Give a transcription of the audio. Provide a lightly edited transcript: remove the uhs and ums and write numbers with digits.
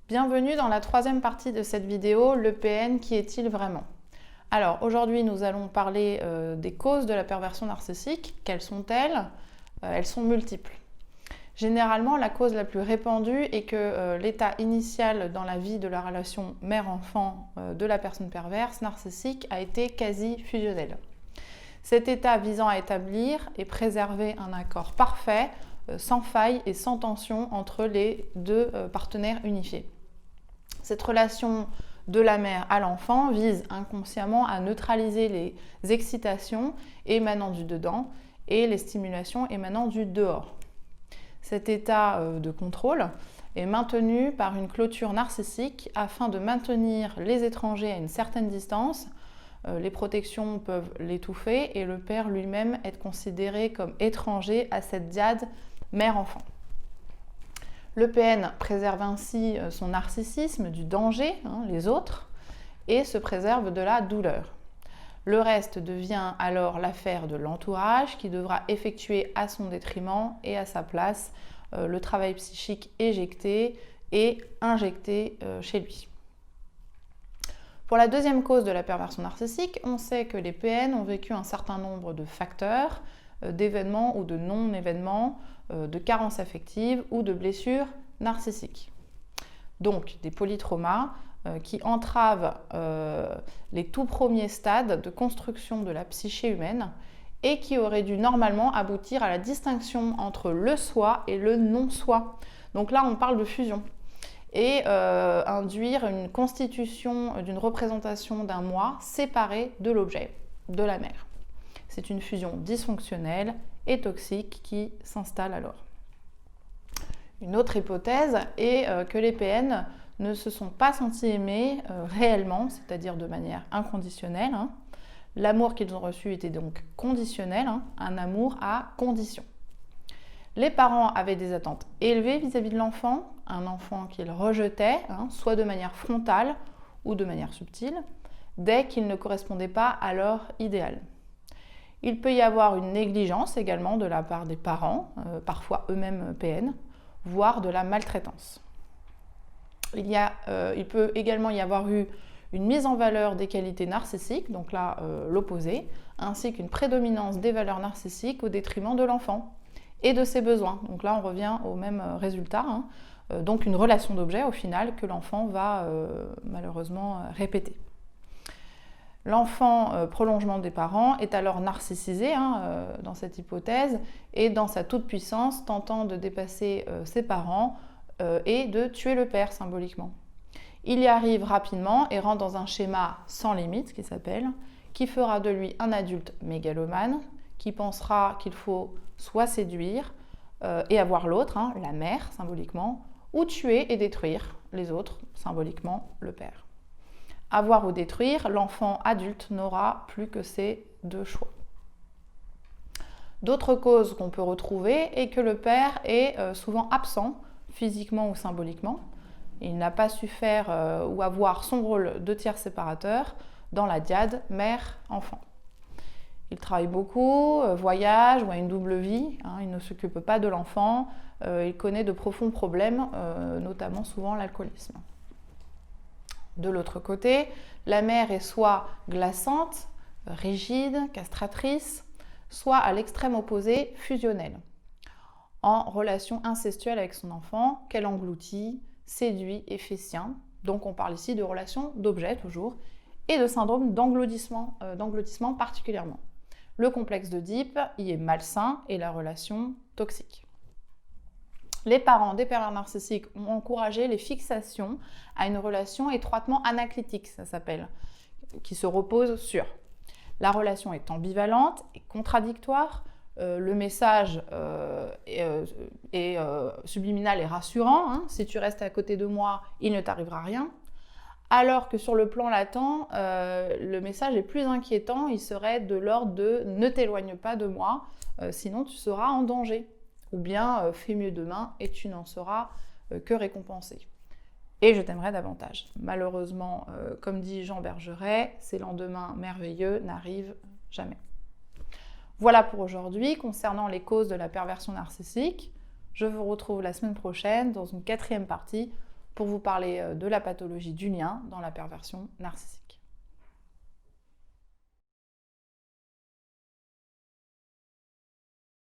Bienvenue dans la troisième partie de cette vidéo, le PN, qui est-il vraiment? Alors aujourd'hui nous allons parler des causes de la perversion narcissique. Quelles sont-elles? Elles sont multiples. Généralement, la cause la plus répandue est que l'état initial dans la vie de la relation mère-enfant de la personne perverse narcissique a été quasi fusionnel. Cet état visant à établir et préserver un accord parfait, sans faille et sans tension entre les deux partenaires unifiés. Cette relation de la mère à l'enfant vise inconsciemment à neutraliser les excitations émanant du dedans et les stimulations émanant du dehors. Cet état de contrôle est maintenu par une clôture narcissique afin de maintenir les étrangers à une certaine distance. Les protections peuvent l'étouffer et le père lui-même être considéré comme étranger à cette dyade mère-enfant. Le PN préserve ainsi son narcissisme du danger, les autres, et se préserve de la douleur. Le reste devient alors l'affaire de l'entourage qui devra effectuer à son détriment et à sa place le travail psychique éjecté et injecté chez lui. Pour la deuxième cause de la perversion narcissique, on sait que les PN ont vécu un certain nombre de facteurs, d'événements ou de non-événements, de carences affectives ou de blessures narcissiques. Donc des polytraumas qui entravent les tout premiers stades de construction de la psyché humaine et qui auraient dû normalement aboutir à la distinction entre le soi et le non-soi. Donc là, on parle de fusion. Et induire une constitution d'une représentation d'un moi séparé de l'objet, de la mère. C'est une fusion dysfonctionnelle et toxique qui s'installe alors. Une autre hypothèse est que les PN ne se sont pas sentis aimés réellement, c'est-à-dire de manière inconditionnelle. L'amour qu'ils ont reçu était donc conditionnel, un amour à condition. Les parents avaient des attentes élevées vis-à-vis de l'enfant, un enfant qu'ils rejetaient, soit de manière frontale ou de manière subtile, dès qu'il ne correspondait pas à leur idéal. Il peut y avoir une négligence également de la part des parents, parfois eux-mêmes PN, voire de la maltraitance. Il peut également y avoir eu une mise en valeur des qualités narcissiques, donc là l'opposé, ainsi qu'une prédominance des valeurs narcissiques au détriment de l'enfant et de ses besoins. Donc là on revient au même résultat, donc une relation d'objet au final que l'enfant va malheureusement répéter. L'enfant prolongement des parents est alors narcissisé dans cette hypothèse et dans sa toute-puissance tentant de dépasser ses parents et de tuer le père symboliquement. Il y arrive rapidement et rentre dans un schéma sans limite qui fera de lui un adulte mégalomane qui pensera qu'il faut soit séduire et avoir l'autre, la mère symboliquement, ou tuer et détruire les autres, symboliquement le père. Avoir ou détruire, l'enfant adulte n'aura plus que ces deux choix. D'autres causes qu'on peut retrouver est que le père est souvent absent, physiquement ou symboliquement. Il n'a pas su faire ou avoir son rôle de tiers séparateur dans la dyade mère-enfant. Il travaille beaucoup, voyage ou a une double vie, il ne s'occupe pas de l'enfant, il connaît de profonds problèmes, notamment souvent l'alcoolisme. De l'autre côté, la mère est soit glaçante, rigide, castratrice, soit à l'extrême opposé, fusionnelle, en relation incestuelle avec son enfant, qu'elle engloutit, séduit et fait sien. Donc on parle ici de relation d'objet toujours, et de syndrome d'engloutissement particulièrement. Le complexe d'Oedipe y est malsain et la relation toxique. Les parents des pervers narcissiques ont encouragé les fixations à une relation étroitement anaclitique, ça s'appelle, qui se repose sur. La relation est ambivalente et contradictoire, le message est subliminal et rassurant, si tu restes à côté de moi, il ne t'arrivera rien. Alors que sur le plan latent, le message est plus inquiétant, il serait de l'ordre de « ne t'éloigne pas de moi, sinon tu seras en danger ». Ou bien « fais mieux demain et tu n'en seras que récompensé ». Et je t'aimerai davantage. Malheureusement, comme dit Jean Bergeret, ces lendemains merveilleux n'arrivent jamais. Voilà pour aujourd'hui concernant les causes de la perversion narcissique. Je vous retrouve la semaine prochaine dans une 4e partie pour vous parler de la pathologie du lien dans la perversion narcissique.